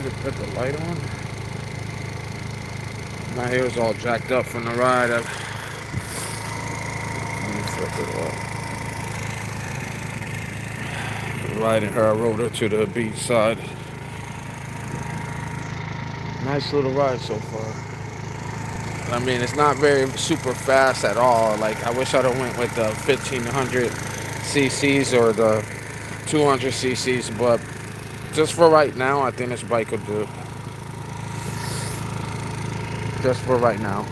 it put the light on? My hair's all jacked up from the ride. Let me flip it off. Riding her, I rode her to the beach side. Nice little ride so far. I mean, it's not very super fast at all. Like, I wish I'd have went with the 1500 cc's or the 200 cc's, but just for right now, I think this bike will do. Just for right now.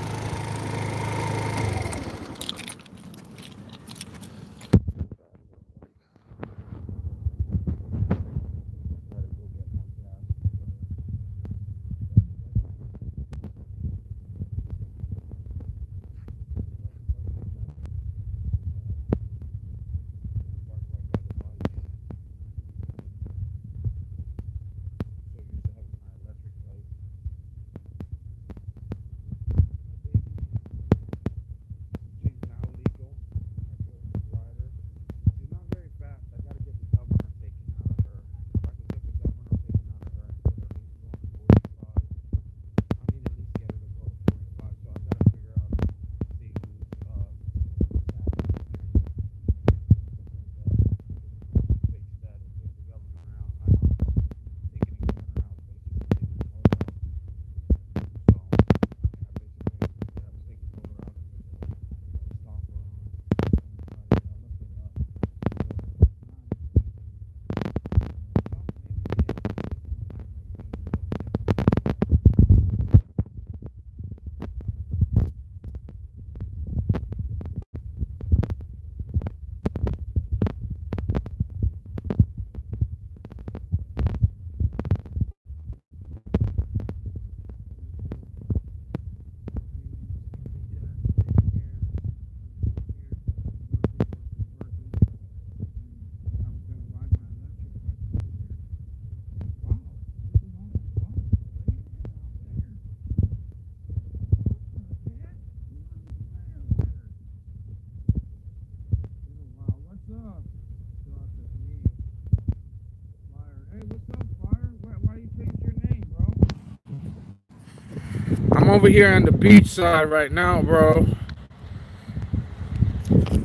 I'm over here on the beach side right now, bro.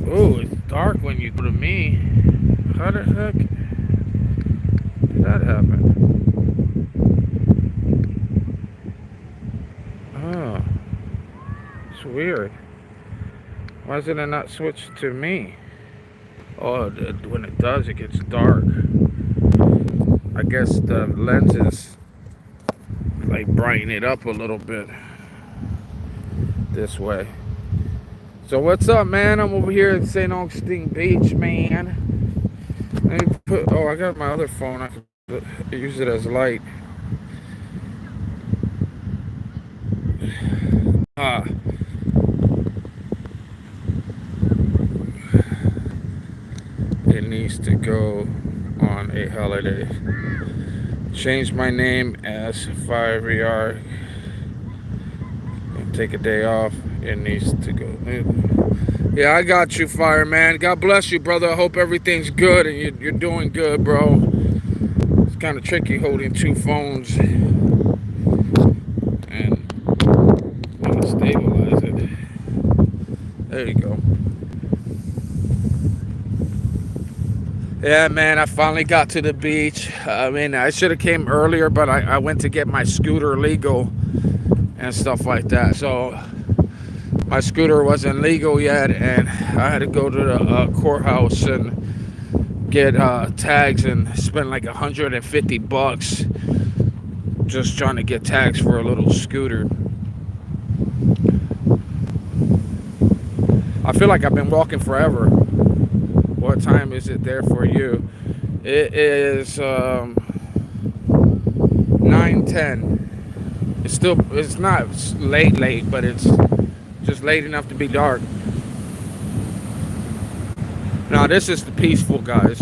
Oh, it's dark when you go to me. How the heck did that happen? Oh, it's weird. Why did it not switch to me? Oh, when it does, it gets dark. I guess the lenses like brighten it up a little bit this way. So what's up, man? I'm over here at St. Augustine Beach, man. Let me put. Oh, I got my other phone. I could use it as light. It needs to go on a holiday. Change my name as Fire and take a day off. It needs to go. Yeah, I got you, fireman. God bless you, brother. I hope everything's good and you're doing good, bro. It's kind of tricky holding two phones and stabilize it. There you go. Yeah, man, I finally got to the beach. I mean, I should have came earlier, but I went to get my scooter legal and stuff like that. So my scooter wasn't legal yet, and I had to go to the courthouse and get tags and spend like $150 just trying to get tags for a little scooter. I feel like I've been walking forever. What time is it there for you? It is 9:10. It's not late, but it's just late enough to be dark. Now this is the peaceful, guys.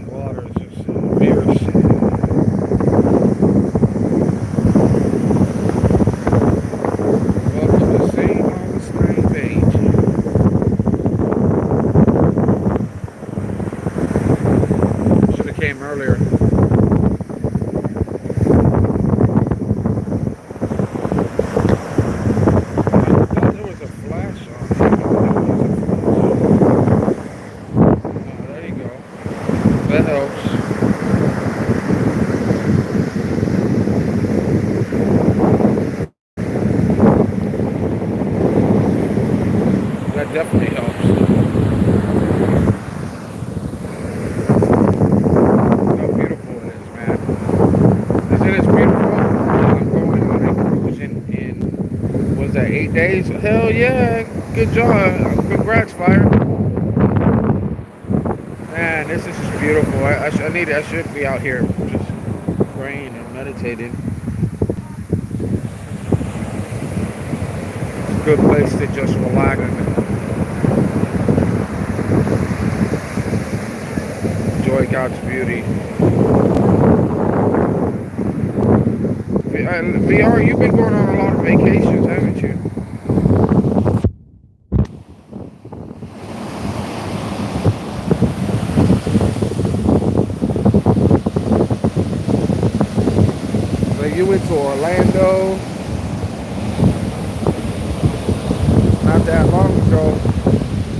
Water is just fierce. came earlier. I thought there was a flash on. Oh, there you go. That helps. That definitely helps. How beautiful it is, man. Isn't it beautiful? I'm going on a cruise in was that 8 days? Hell yeah! Good job. Congrats, Fire. Man, this is just beautiful. I should be out here just praying and meditating. It's a good place to just relax and enjoy God's beauty. VR, you've been going on a lot of vacations, haven't you? So you went to Orlando not that long ago.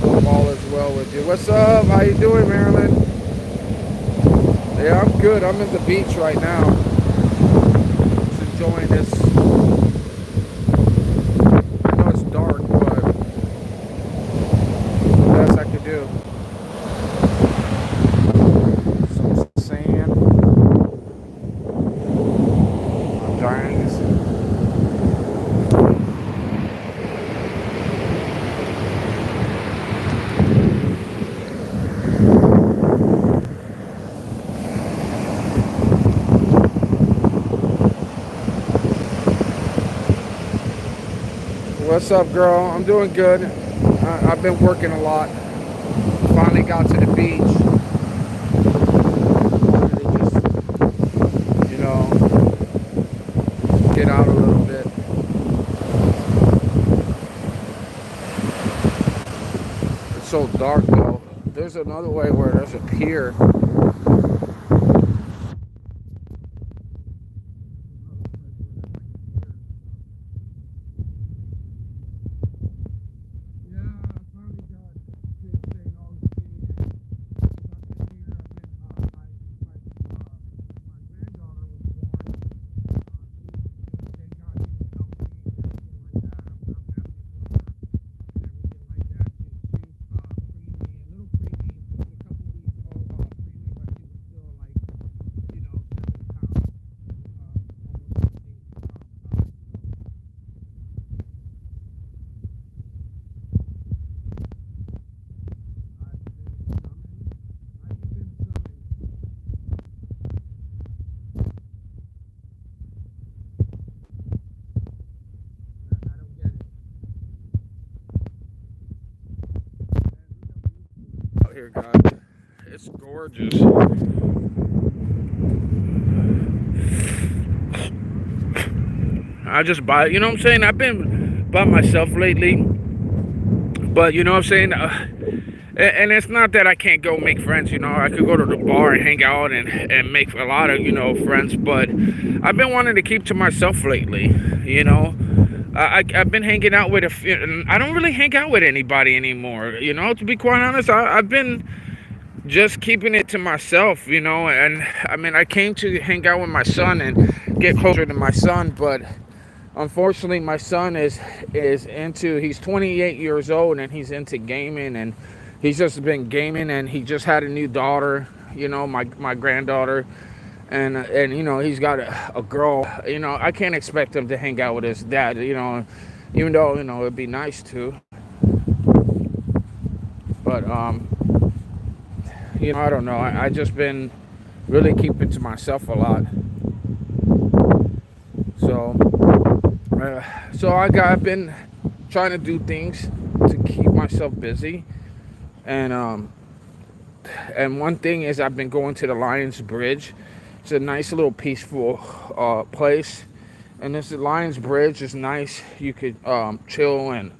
Hope all is well with you. What's up? How you doing, Marilyn? Yeah, I'm good. I'm at the beach right now. Just enjoying this. I know it's dark, but the best I could do. Some sand. Giants. What's up, girl? I'm doing good. I've been working a lot. Finally got to the beach. Finally just, get out a little bit. It's so dark, though. There's another way where there's a pier. Out here, guys. It's gorgeous. I just buy, you know what I'm saying? I've been by myself lately, but you know what I'm saying? And it's not that I can't go make friends, I could go to the bar and hang out and make a lot of, friends, but I've been wanting to keep to myself lately. I've been hanging out with I don't really hang out with anybody anymore, to be quite honest. I've been just keeping it to myself, and I mean, I came to hang out with my son and get closer to my son, but unfortunately my son is he's 28 years old and he's into gaming, and he's just been gaming, and he just had a new daughter, my granddaughter, and he's got a girl. I can't expect him to hang out with his dad, even though it'd be nice to, but I don't know. I just been really keeping to myself a lot. I've been trying to do things to keep myself busy, and one thing is I've been going to the Lions Bridge. It's a nice little peaceful place, and this Lions Bridge is nice. You could chill and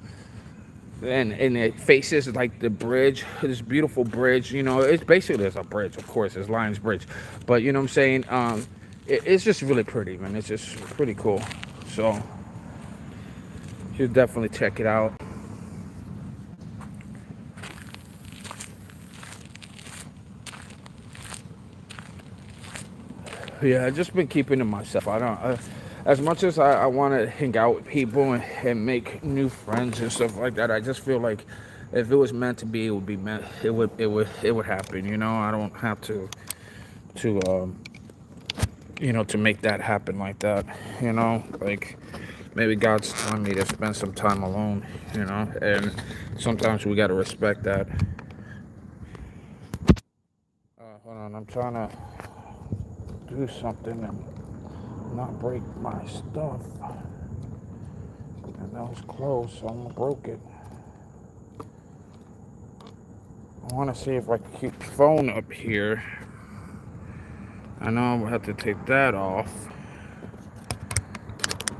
and it faces like the bridge, this beautiful bridge. You know, it's basically there's a bridge, of course, it's Lions Bridge, but you know what I'm saying. It's just really pretty, man. It's just pretty cool. So you should definitely check it out. Yeah, I just been keeping to myself. I don't. As much as I want to hang out with people and make new friends and stuff like that, I just feel like if it was meant to be, it would be meant. It would happen. You know, I don't have to to make that happen like that. You know, like maybe God's telling me to spend some time alone. You know, and sometimes we got to respect that. Hold on, I'm trying to do something and not break my stuff. And that was close, so I'm gonna broke it. I want to see if I can keep the phone up here. I know I'm gonna have to take that off.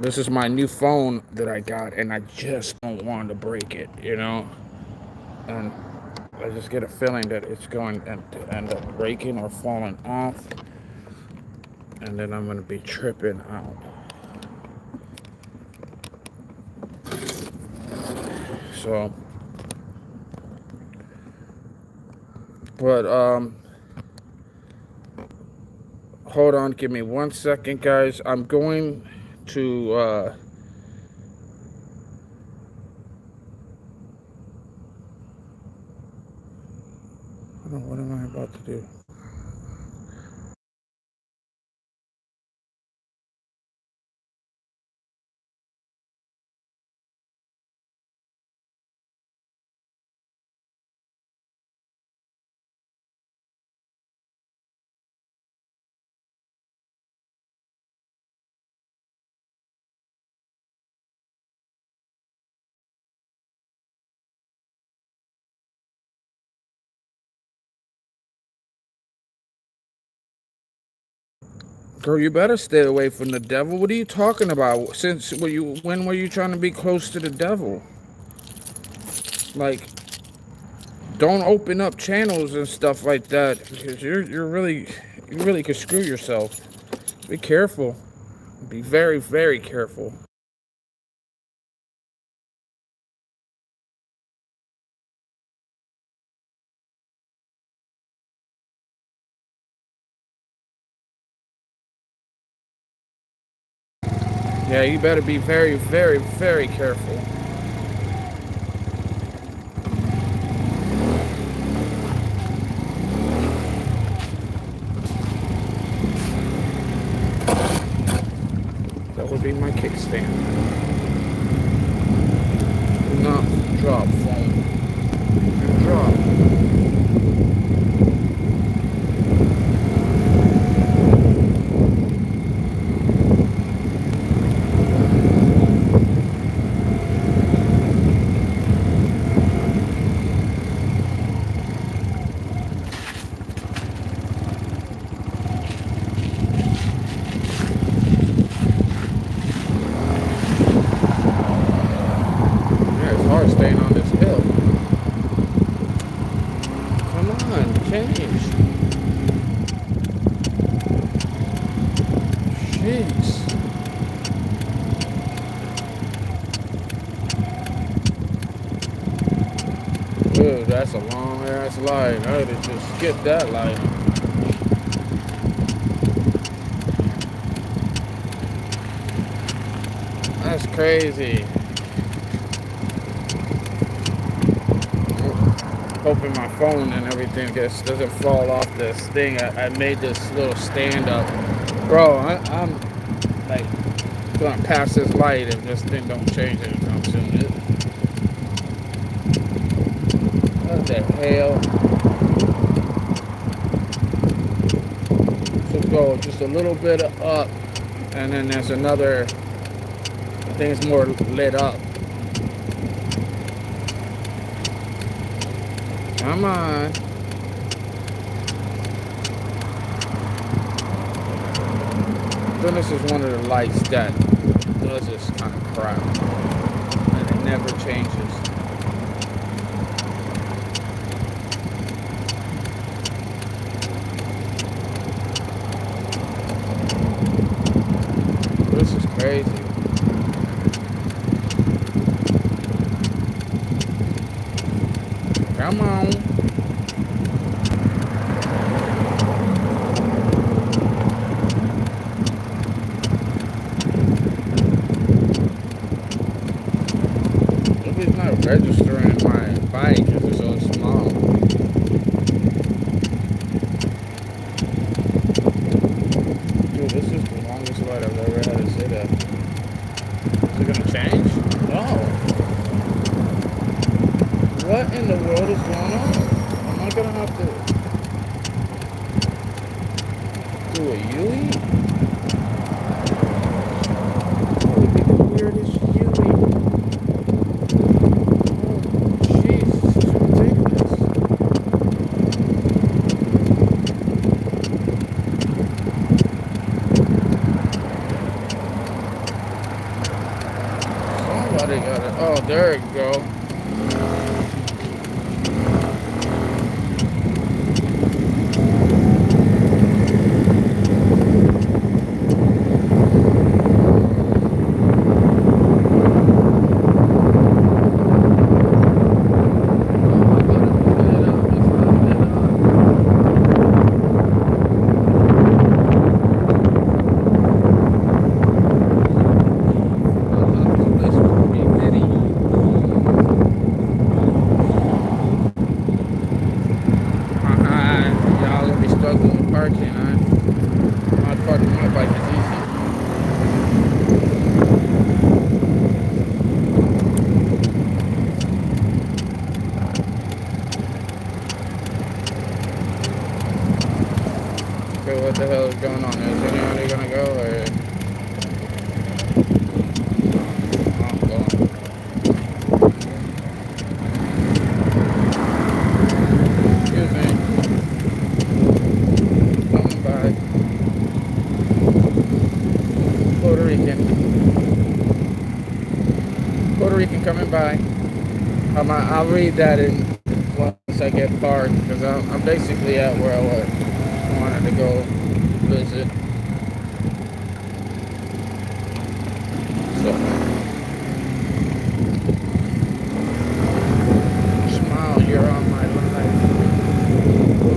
This is my new phone that I got, and I just don't want to break it, you know? And I just get a feeling that it's going to end up breaking or falling off. And then I'm gonna be tripping out. So, but hold on, give me 1 second, guys. I'm going to hold on, what am I about to do? Girl, you better stay away from the devil. What are you talking about? When were you trying to be close to the devil? Like, don't open up channels and stuff like that because you really could screw yourself. Be careful. Be very, very careful. Yeah, you better be very, very, very careful. That would be my kickstand. Do not drop phone. Drop. Yeah, it's hard staying on this hill. Come on, change. Jeez. Dude, that's a long ass line. I would have just skipped that line. That's crazy. Hoping my phone and everything doesn't fall off this thing. I made this little stand up. Bro, I'm like gonna pass this light if this thing don't change anytime soon. What the hell? So go just a little bit up, and then there's another. I think it's more lit up. Come on. Then this is one of the lights that does this kind of crap. And it never changes. crazy. Come on. If it's not registering my bike because it's so small. Dude, this is the longest ride I've ever had to sit at. Is it gonna change? No. What in the world is going on? Am I gonna have to do a U-E? That would be the weirdest U-E. Oh, jeez, this is ridiculous. Somebody got it. Oh, there you go. Okay, what the hell is going on? Is anybody gonna go or? Excuse me. Coming by. Puerto Rican coming by. I'll read that in once I get parked because I'm basically at where I wanted to go visit. So smile, you're on my life.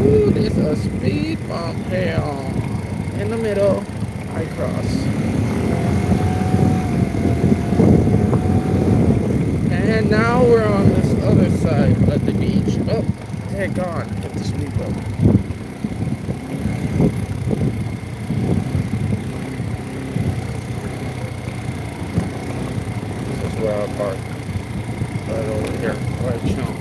Ooh, there's a speed bump here in the middle. I cross. And now we're on this other side of the beach. Oh, thank God. Get the speed bump. This is where I park. Right over here. Right chill.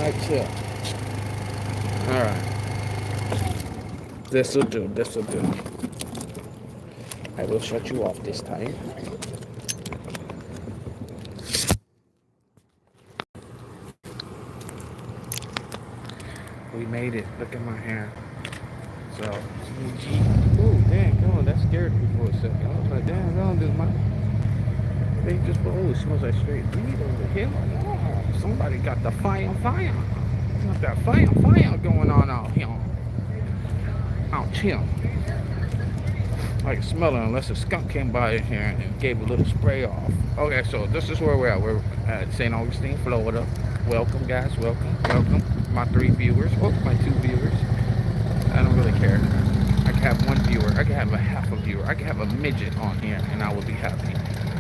Right chill. Alright. This'll do. This'll do. I will shut you off this time. We made it. Look at my hair. So, ooh, damn, God, that scared me for a second. I was like, damn, God, this my they just, oh, it smells like straight weed over here. Oh, somebody got the fire. Got that fire going on out here. Out here. I can smell it unless a skunk came by in here and gave a little spray off. Okay, so this is where we're at. We're at St. Augustine, Florida. Welcome, guys. Welcome. My 3 viewers. Oh, my 2 viewers. I don't really care. I can have 1 viewer. I can have a half a viewer. I can have a midget on here, and I will be happy.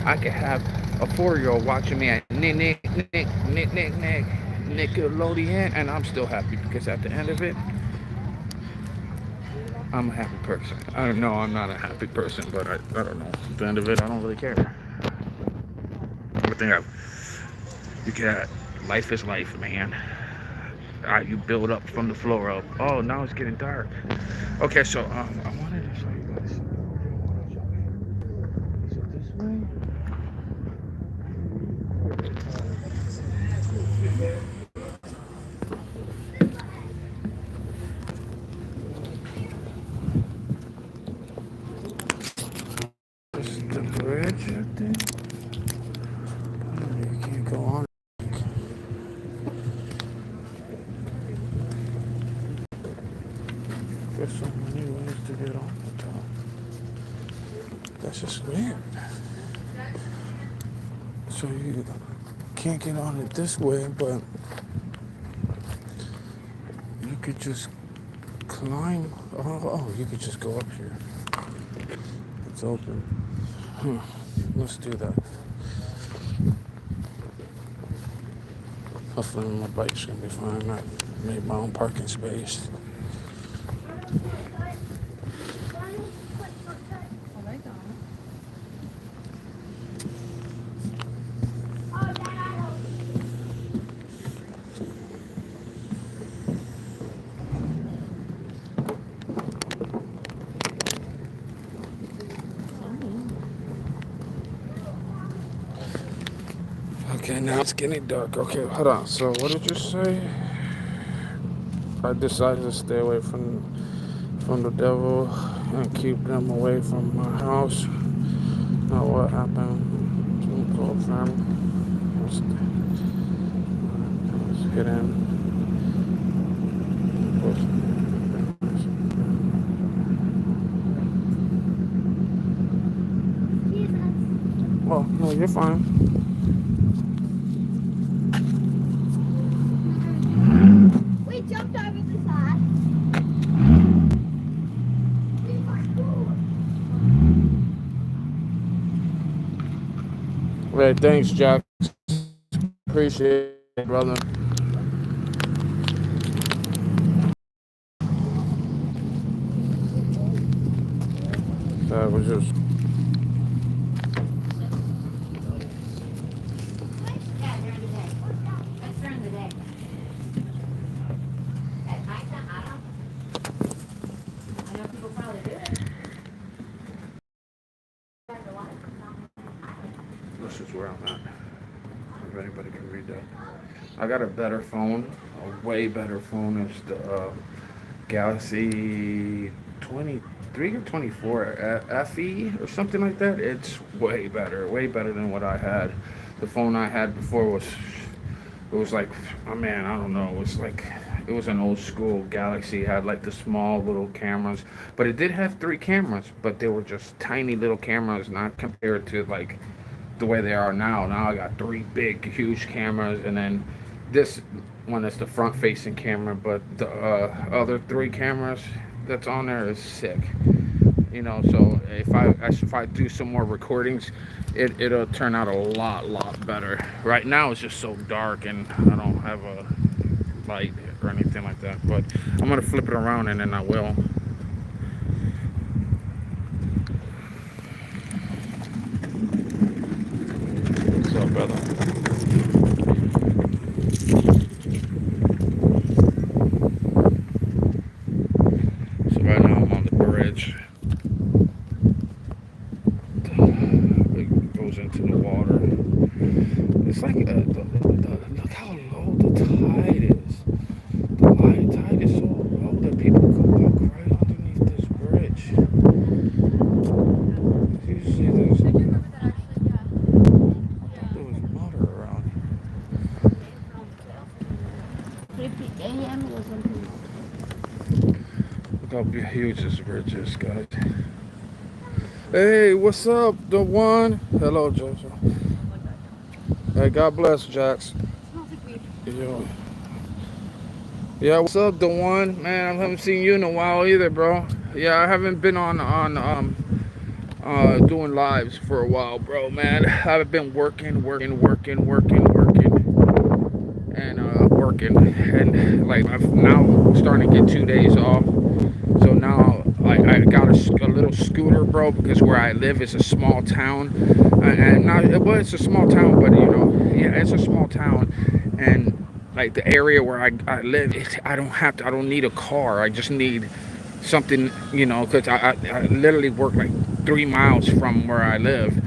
I can have a 4-year-old watching me at Nickelodeon, and I'm still happy because at the end of it, I'm a happy person. I don't know, I'm not a happy person, but I don't know. At the end of it, I don't really care. Life is life, man. You build up from the floor up. Oh, now it's getting dark. Okay, so I wanted to show you guys. Is it this way? The bridge up there? Oh, you can't go on. there's so many ways to get on the top. That's just weird. So you can't get on it this way, but you could just climb. Oh, you could just go up here. It's open. Let's do that. Hopefully my bike's gonna be fine. I made my own parking space. Okay, now it's getting dark. Okay, hold on. So what did you say? I decided to stay away from the devil and keep them away from my house. Now what happened? Some cold family. Let's get in. Well, no, you're fine. We jumped over the side. Right, thanks, Jack. Appreciate it, brother. That was just. Yeah, during the day. That's during the day. At nighttime, I know people probably do it. This is where I'm at. If anybody can read that. I got a better phone, a way better phone. It's the Galaxy 23 or 24 FE or something like that. It's way better than what I had. The phone I had before was like, oh man, I don't know. It was an old school Galaxy. It had like the small little cameras, but it did have 3 cameras, but they were just tiny little cameras, not compared to like the way they are now. Now I got 3 big, huge cameras, and then this one is the front-facing camera, but the other 3 cameras that's on there is sick. You know, so if I do some more recordings, it'll turn out a lot better. Right now it's just so dark, and I don't have a light or anything like that. But I'm gonna flip it around, and then I will. What's up, brother? So right now I'm on the bridge. It goes into the water. It's like look how low the tide is. The tide is so low that people could walk right underneath this bridge. Usually there's there was water around. 3 a.m. or something. Look how huge this bridge is, guys. Hey, what's up, the one? Hello, Jojo. Hey, God bless, Jax. Yo. Yeah, what's up, the one? Man, I haven't seen you in a while either, bro. Yeah, I haven't been on doing lives for a while, bro, man. I've been working, and like I'm now starting to get 2 days off. So now I got a little scooter, bro, because where I live is a small town, and not well, it's a small town, but you know, yeah, it's a small town, and like the area where I live, I don't need a car. I just need something, you know, because I literally work like 3 miles from where I live,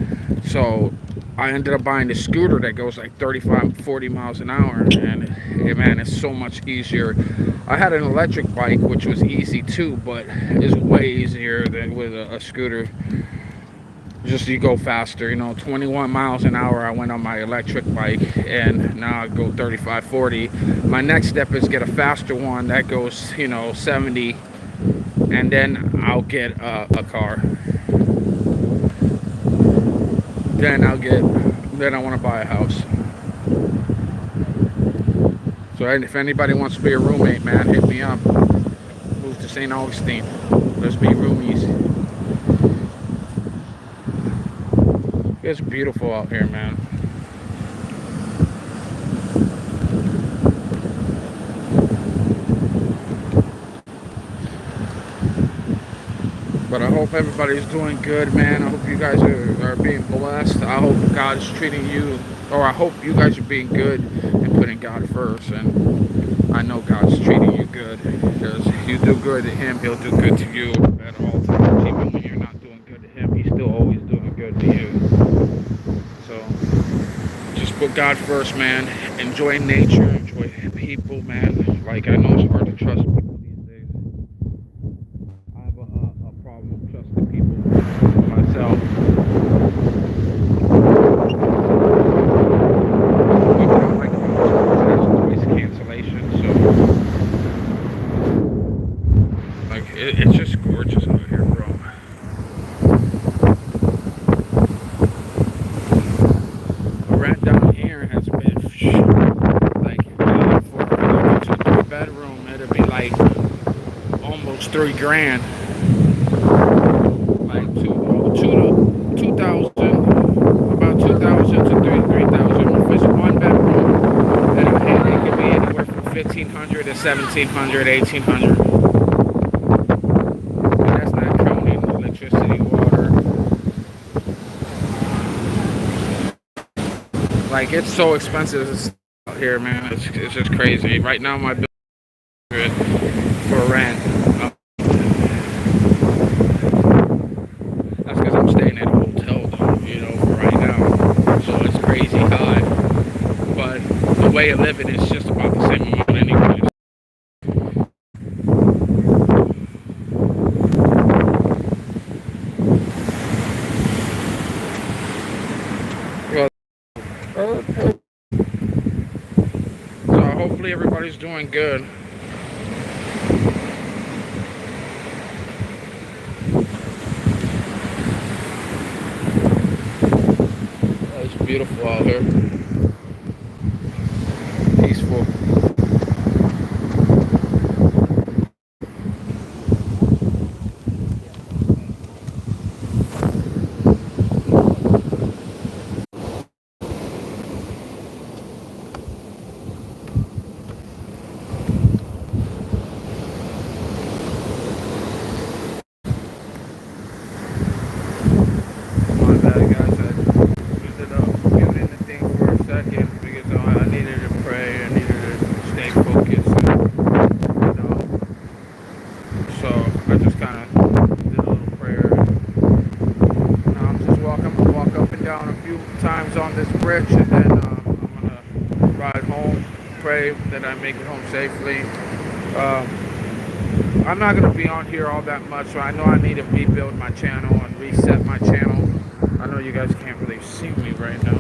so I ended up buying a scooter that goes like 35, 40 miles an hour, and man, it's so much easier. I had an electric bike, which was easy too, but it's way easier than with a scooter. Just you go faster, you know, 21 miles an hour I went on my electric bike, and now I go 35, 40. My next step is get a faster one that goes, you know, 70 and then I'll get a car. Then I'll get. Then I want to buy a house. So if anybody wants to be a roommate, man, hit me up. Move to St. Augustine. Let's be roomies. It's beautiful out here, man. But I hope everybody's doing good, man. I hope you guys are being blessed. I hope God's treating you, or I hope you guys are being good and putting God first. And I know God's treating you good, because you do good to Him, He'll do good to you at all times. Even when you're not doing good to Him, He's still always doing good to you. So just put God first, man. Enjoy nature, enjoy people, man. Like, I know it's hard to trust people these days. I have a problem with trusting people myself. But I don't like how it's noise cancellation, so like it's just gorgeous out here, bro. The rent down here has been like for a 2 bedroom, it'd be like almost $3 grand. Like two thousand, about 2,000 to 3,000. If it's a 1 bedroom, then it could be anywhere from 1,500 to 1,700, 1,800. And that's not counting electricity, water. Like, it's so expensive out here, man. It's just crazy. Right now, my bill is for rent. That's because I'm staying at a hotel, though, for right now. So it's crazy high. But the way of living is just about the same amount anyway. So hopefully everybody's doing good. It's beautiful out here. Peaceful. My bad, guys. I ended up muting the thing for a second because I needed to pray. I needed to stay focused. So I just kind of did a little prayer. Now I'm just walk up and down a few times on this bridge, and then I'm gonna ride home. Pray that I make it home safely. I'm not gonna be on here all that much, so I know I need to rebuild my channel and reset my channel. I know you guys can't really see me right now.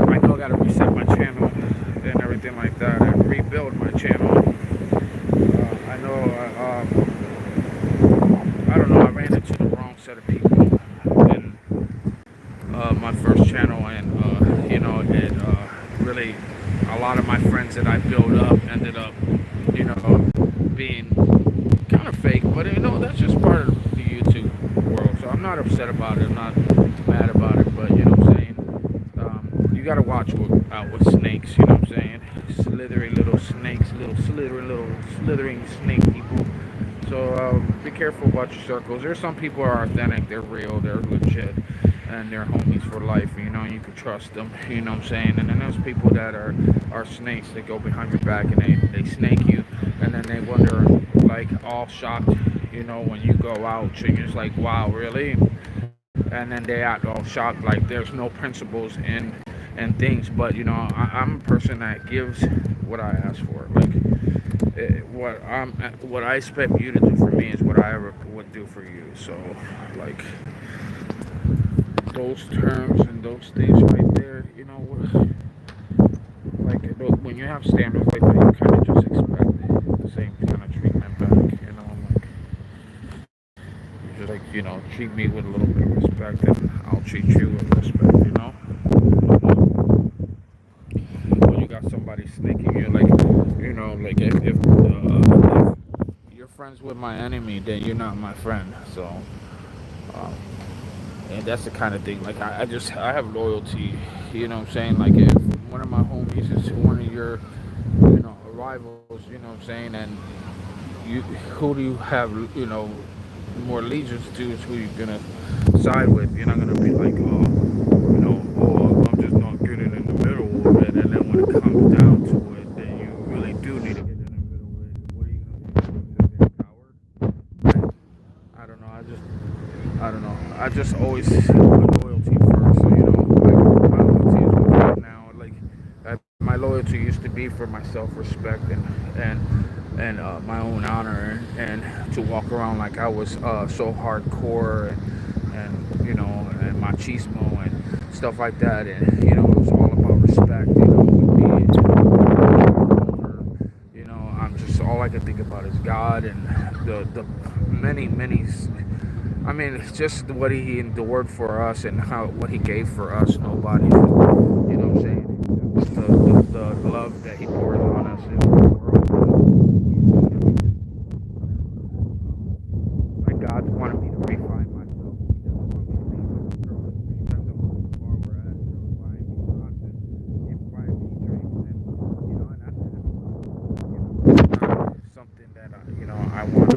I know I gotta reset my channel and everything like that, and rebuild my channel. I know. I don't know. I ran into the wrong set of people in my first channel, and it really, a lot of my friends that I built up ended up, being kind of fake. But that's just part of the YouTube world. So I'm not upset about it. I'm not mad about it. But you know what I'm saying. You gotta watch out with snakes. You know what I'm saying? Slithery little snakes, slithering snake people. So be careful about your circles. There's some people who are authentic, they're real, they're legit, and they're homies for life. You can trust them. You know what I'm saying? And then there's people that are snakes. They go behind your back and they snake you, and then they wonder, like, all shocked. When you go out, and you're just like, wow, really? And then they act all shocked, like there's no principles in and things. But I'm a person that gives what I ask for. Like, what I expect you to do for me is what I ever would do for you. So, like, those terms and those things right there, like when you have standards like that, you kind of just expect the same treat me with a little bit of respect, and I'll treat you with respect. When you got somebody snaking you, like, like if you're friends with my enemy, then you're not my friend. So, um, and that's the kind of thing. Like, I have loyalty. You know what I'm saying? Like, if one of my homies is one of your, rivals, you know what I'm saying, and who do you have, more allegiance to is who you're gonna side with. You're not gonna be like, I'm just not getting in the middle of it, and then when it comes down to it, then you really do need to get in the middle of it. What are you gonna do? Just be a coward? Right? I don't know. I don't know. I just always put loyalty first. So, like, my loyalty is with God now. Like, my loyalty used to be for my self-respect and my own honor, and to walk around like I was so hardcore, and machismo and stuff like that, and it was all about respect. With me, I'm just all I can think about is God and the many. I mean, it's just what he endured for us and how what he gave for us. Nobody, what I'm saying? Just the love that he pours on us in the world. Like, God wanted me to refine myself. He doesn't want me to be with the girl. He depends on how far we're at. Find me content, find me dreams, and that's something that I want.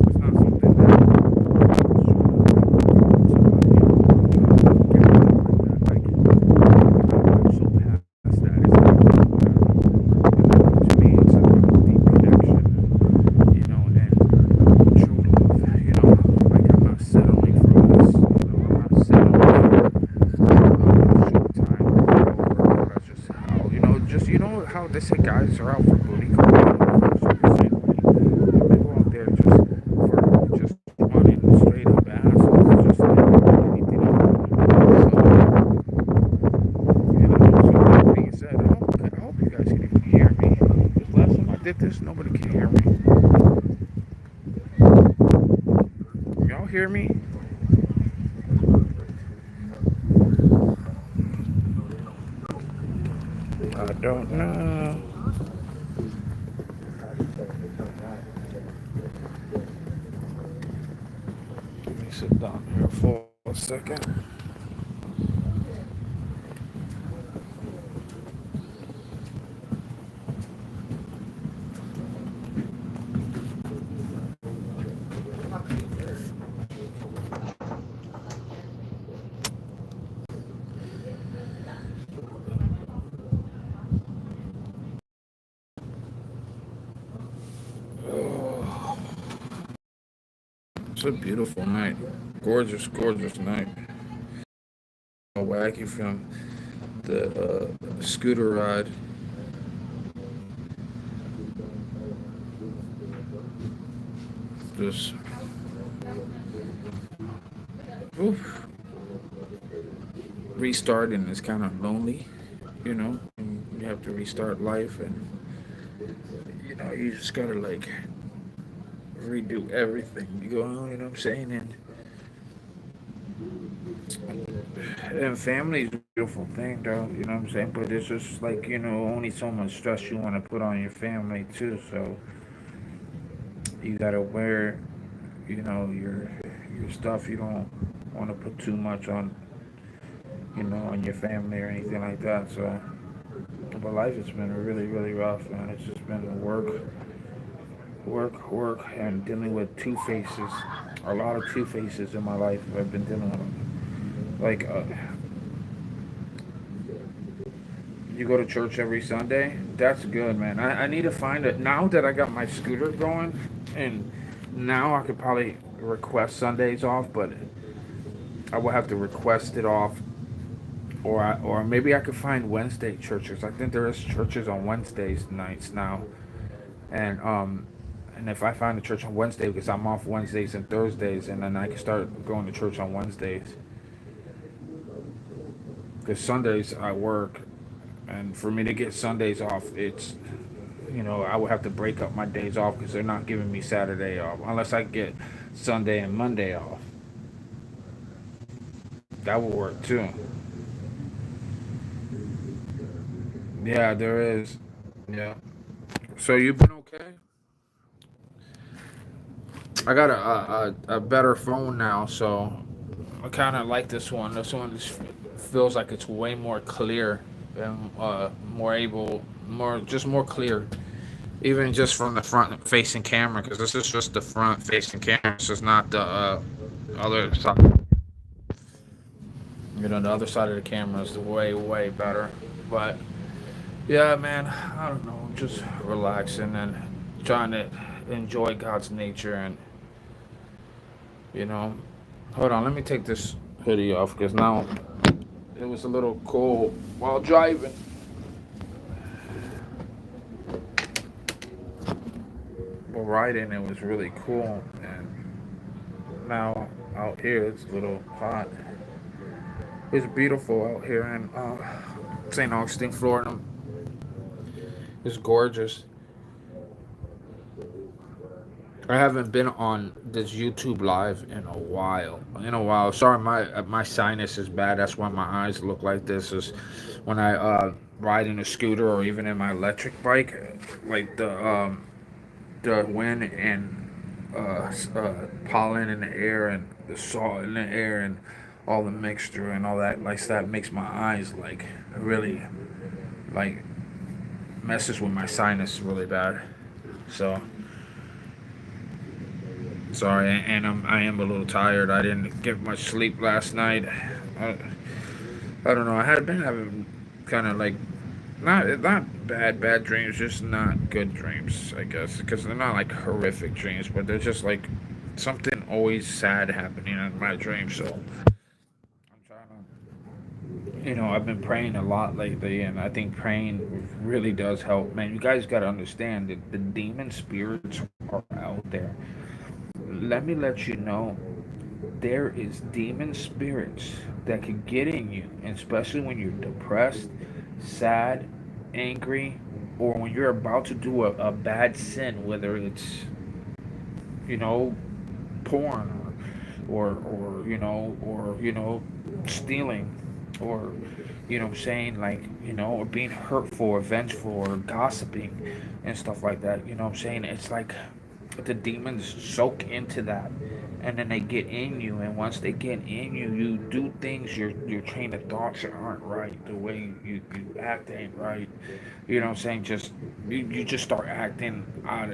It's not something that I'm so past that. It's to me, it's a deep connection, and true love. Like, I'm not settling for less. I'm not settling for short time or that's just how how they say guys are out for booty calls. They go out there just wanting straight up assholes, just like anything else. So that being said, I hope you guys can even hear me. 'Cause last time I did this, nobody can hear me. Y'all hear me? I don't know. Let me sit down here for a second. Oh, it's a beautiful night. Gorgeous, gorgeous night. Wacky from the scooter ride. Just, oof, restarting is kind of lonely, and you have to restart life, and you just gotta, like, redo everything. You know what I'm saying? And family is a beautiful thing, though. You know what I'm saying? But it's just like, only so much stress you want to put on your family too. So you gotta wear, your stuff. You don't want to put too much on, on your family or anything like that. So, but life has been really, really rough, man. It's just been work, and dealing with two faces. A lot of two faces in my life. I've been dealing with. Like, you go to church every Sunday. That's good, man. I need to find it now that I got my scooter going, and now I could probably request Sundays off, but I will have to request it off, or maybe I could find Wednesday churches. I think there is churches on Wednesdays nights now, and if I find a church on Wednesday, because I'm off Wednesdays and Thursdays, and then I can start going to church on Wednesdays. Because Sundays I work, and for me to get Sundays off, I would have to break up my days off because they're not giving me Saturday off unless I get Sunday and Monday off. That would work too. Yeah, there is. Yeah. So you've been okay? I got a better phone now, so I kind of like this one. This one just feels like it's way more clear and more able, more clear, even just from the front facing camera. Because this is just the front facing camera. This is not the other side. The other side of the camera is way better. But yeah, man, I don't know, just relaxing and trying to enjoy God's nature and you know. Hold on, let me take this hoodie off because now it was a little cold while driving. But riding it was really cool, and now out here it's a little hot. It's beautiful out here in St. Augustine, Florida. It's gorgeous. I haven't been on this YouTube live in a while. In a while. Sorry, my sinus is bad. That's why my eyes look like this. Is when I ride in a scooter or even in my electric bike, like the wind and pollen in the air and the salt in the air and all the mixture and all that like that makes my eyes like really like messes with my sinus really bad. So sorry, and I am a little tired. I didn't get much sleep last night. I, I don't know. I had been having kind of like not bad dreams, just not good dreams, I guess, because they're not like horrific dreams, but they're just like something always sad happening in my dreams. So I'm trying to, I've been praying a lot lately, and I think praying really does help. Man, you guys got to understand that the demon spirits are out there. Let me let you know there is demon spirits that can get in you, especially when you're depressed, sad, angry, or when you're about to do a bad sin, whether it's you know porn or stealing or saying like or being hurtful or vengeful or gossiping and stuff like that. I'm saying it's like the demons soak into that and then they get in you, and once they get in you, you do things, your train of thoughts aren't right, the way you act ain't right. I'm saying? Just you just start acting out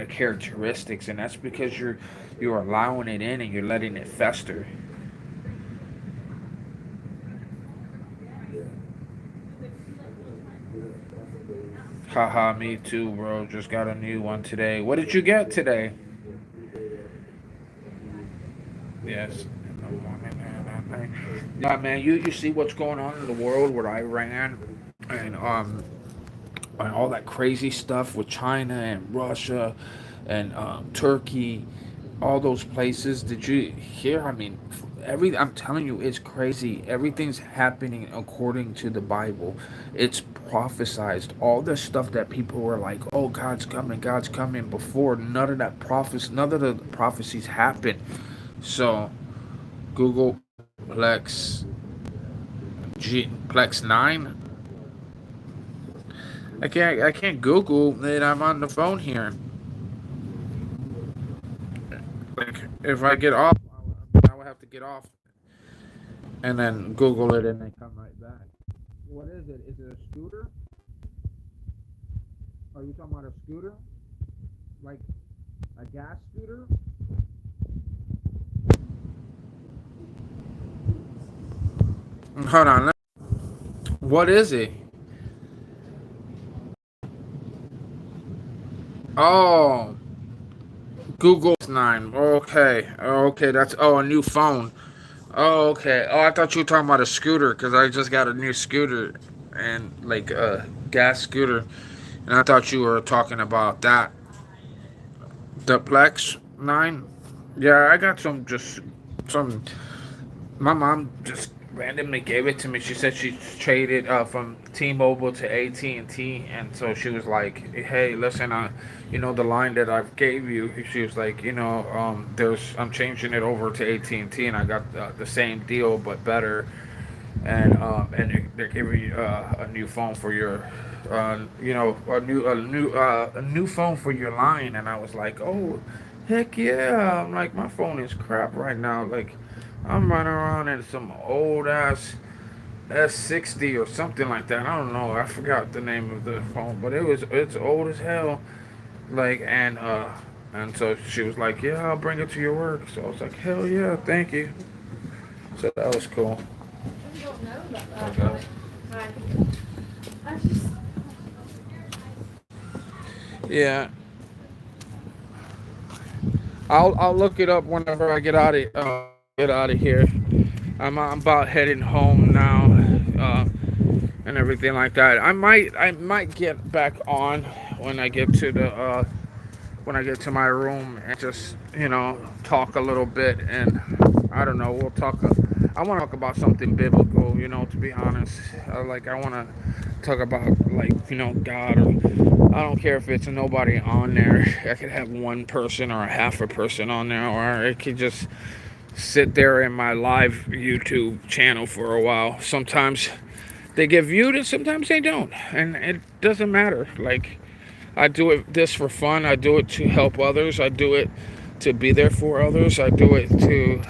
of characteristics, and that's because you're allowing it in and you're letting it fester. Haha, me too, bro. Just got a new one today. What did you get today? Yes. Yeah, man. You see what's going on in the world with Iran and all that crazy stuff with China and Russia and Turkey, all those places. Did you hear? I mean, I'm telling you, it's crazy. Everything's happening according to the Bible. It's prophesized. All the stuff that people were like, "Oh, God's coming." Before none of the prophecies happened. So Google Plex 9. I can't Google that I'm on the phone here. Like if I get off, I would have to get off and then Google it and then come right back. What is it? Is it a scooter? Are you talking about a scooter? Like a gas scooter? Hold on. What is it? Oh, Google 9. Okay. Okay. That's a new phone. Oh, okay. Oh, I thought you were talking about a scooter because I just got a new scooter and like a gas scooter, and I thought you were talking about that. The Plex 9. Yeah, I got some. Just some. My mom just randomly gave it to me. She said she traded from T-Mobile to AT&T, and so she was like, "Hey, listen, the line that I gave you." She was like, I'm changing it over to AT&T, and I got the same deal but better, and they're giving you a new phone for your, a new phone for your line." And I was like, "Oh, heck yeah!" I'm like, my phone is crap right now. Like, I'm running around in some old ass S60 or something like that. I don't know. I forgot the name of the phone, but it's old as hell. Like, and so she was like, "Yeah, I'll bring it to your work." So I was like, "Hell yeah, thank you." So that was cool. You don't know about that. Okay. Right. I just, Yeah, I'll look it up whenever I get out of here. I'm about heading home now, and everything like that. I might get back on when I get to the when I get to my room and just talk a little bit, and I don't know. We'll talk. I want to talk about something biblical. To be honest, like, I want to talk about, like, God. Or I don't care if it's nobody on there. I could have one person or a half a person on there, or it could just sit there in my live YouTube channel for a while. Sometimes they get viewed and sometimes they don't, and it doesn't matter. Like, I do this for fun. I do it to help others. I do it to be there for others. I do it to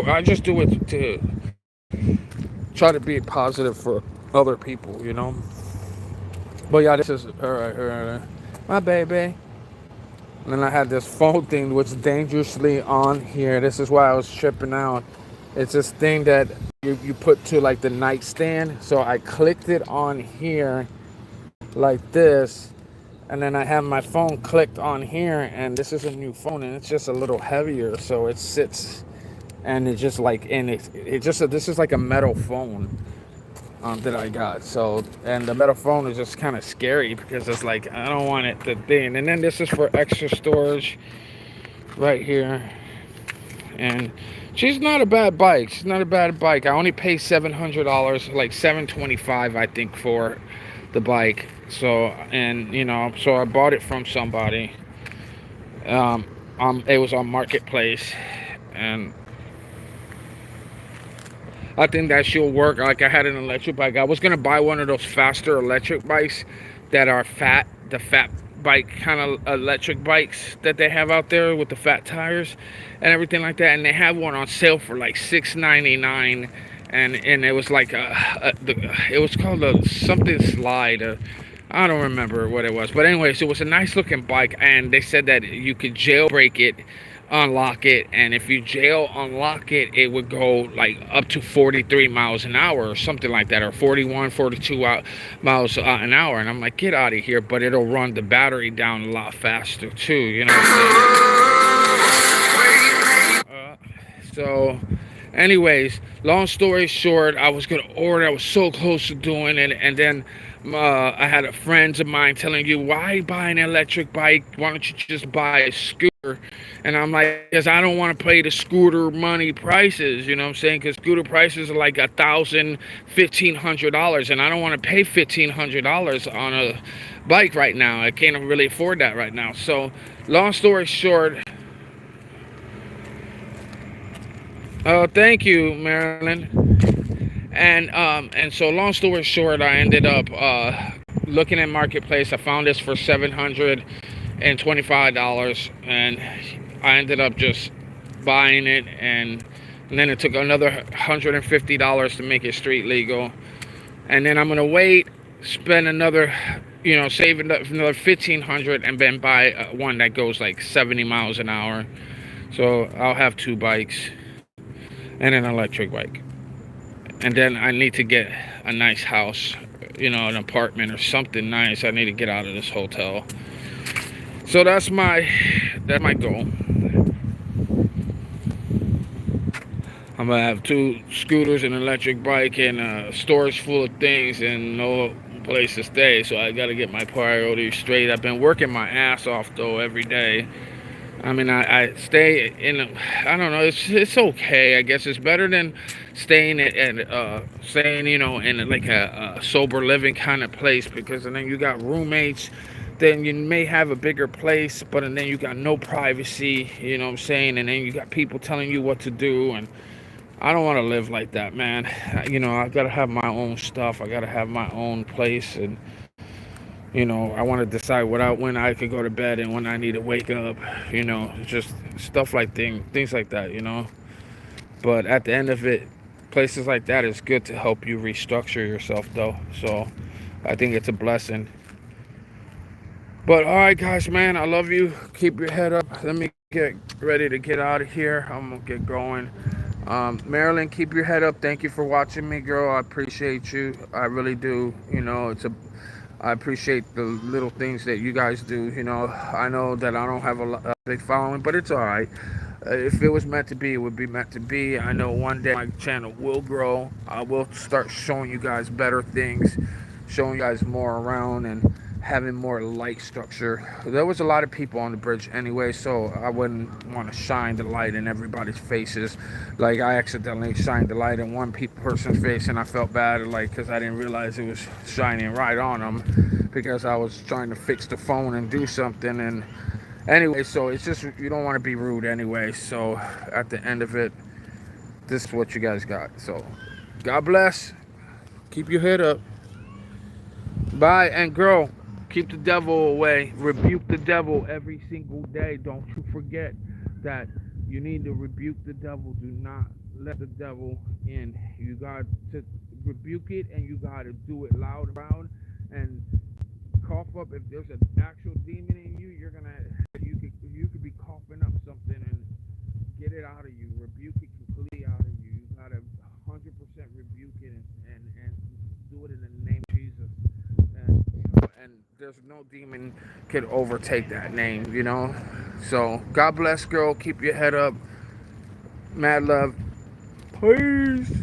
I just do it to try to be positive for other people. But yeah, this is all right, my baby. And then I had this phone thing which is dangerously on here. This is why I was tripping out. It's this thing that you put to, like, the nightstand. So I clicked it on here like this. And then I have my phone clicked on here. And this is a new phone. And it's just a little heavier. So it sits. And it's just like, this is like a metal phone that I got. So, and the metal phone is just kind of scary because it's like, I don't want it to thing. And then this is for extra storage right here. And she's not a bad bike. She's not a bad bike. I only pay $700, like $725, I think, for the bike. So, and so I bought it from somebody. It was on Marketplace, and I think that she'll work. Like, I had an electric bike. I was gonna buy one of those faster electric bikes that are fat, the fat bike kind of electric bikes that they have out there with the fat tires and everything like that. And they had one on sale for like $6.99, and it was like it was called a something slide. I don't remember what it was, but anyways, it was a nice looking bike, and they said that you could jailbreak it, unlock it, and if you jail unlock it, it would go like up to 43 miles an hour or something like that, or 41, 42 miles an hour. And I'm like, get out of here. But it'll run the battery down a lot faster too, what I'm saying? So anyways, long story short, I was gonna order. I was so close to doing it, and then I had a friends of mine telling you, why buy an electric bike? Why don't you just buy a scooter? And I'm like, because I don't want to pay the scooter money prices. You know what I'm saying? Because scooter prices are like $1,000, $1,500, and I don't want to pay $1,500 on a bike right now. I can't really afford that right now. So, long story short. Thank you, Marilyn. And so, long story short, I ended up looking at Marketplace. I found this for $725, and I ended up just buying it. And then it took another $150 to make it street legal. And then I'm gonna wait, spend another, save another $1,500, and then buy one that goes like 70 miles an hour. So I'll have two bikes and an electric bike. And then I need to get a nice house, an apartment or something nice. I need to get out of this hotel. So that's my goal. I'm gonna have two scooters, an electric bike, and a storage full of things, and no place to stay. So I gotta get my priorities straight. I've been working my ass off though every day. I mean, I stay in. I don't know. It's okay. I guess it's better than staying in like a sober living kind of place, because and then you got roommates. Then you may have a bigger place, but and then you got no privacy. You know what I'm saying? And then you got people telling you what to do, and I don't want to live like that, man. I gotta have my own stuff. I gotta have my own place, and I want to decide when I could go to bed and when I need to wake up. Just stuff like things like that. But at the end of it, places like that is good to help you restructure yourself, though. So I think it's a blessing. But all right, guys, man, I love you. Keep your head up. Let me get ready to get out of here. I'm gonna get going. Marilyn, keep your head up. Thank you for watching me, girl. I appreciate you. I really do. I appreciate the little things that you guys do. I know that I don't have a big following, but it's all right. If it was meant to be, it would be meant to be. I know one day my channel will grow. I will start showing you guys better things, showing you guys more around, and having more light structure. There was a lot of people on the bridge anyway, so I wouldn't want to shine the light in everybody's faces. Like, I accidentally shined the light in one person's face, and I felt bad, like, because I didn't realize it was shining right on them, because I was trying to fix the phone and do something. And anyway, so it's just, you don't want to be rude anyway. So at the end of it, this is what you guys got. So God bless. Keep your head up. Bye. And girl, keep the devil away. Rebuke the devil every single day. Don't you forget that you need to rebuke the devil. Do not let the devil in. You got to rebuke it, and you got to do it loud and proud, and cough up. If there's an actual demon in you, you could be coughing up something, and get it out of you. Rebuke it completely out of you. You gotta 100% rebuke it, and do it in the name of Jesus. And there's no demon could. That name. So God bless, girl. Keep your head up. Mad love. Peace.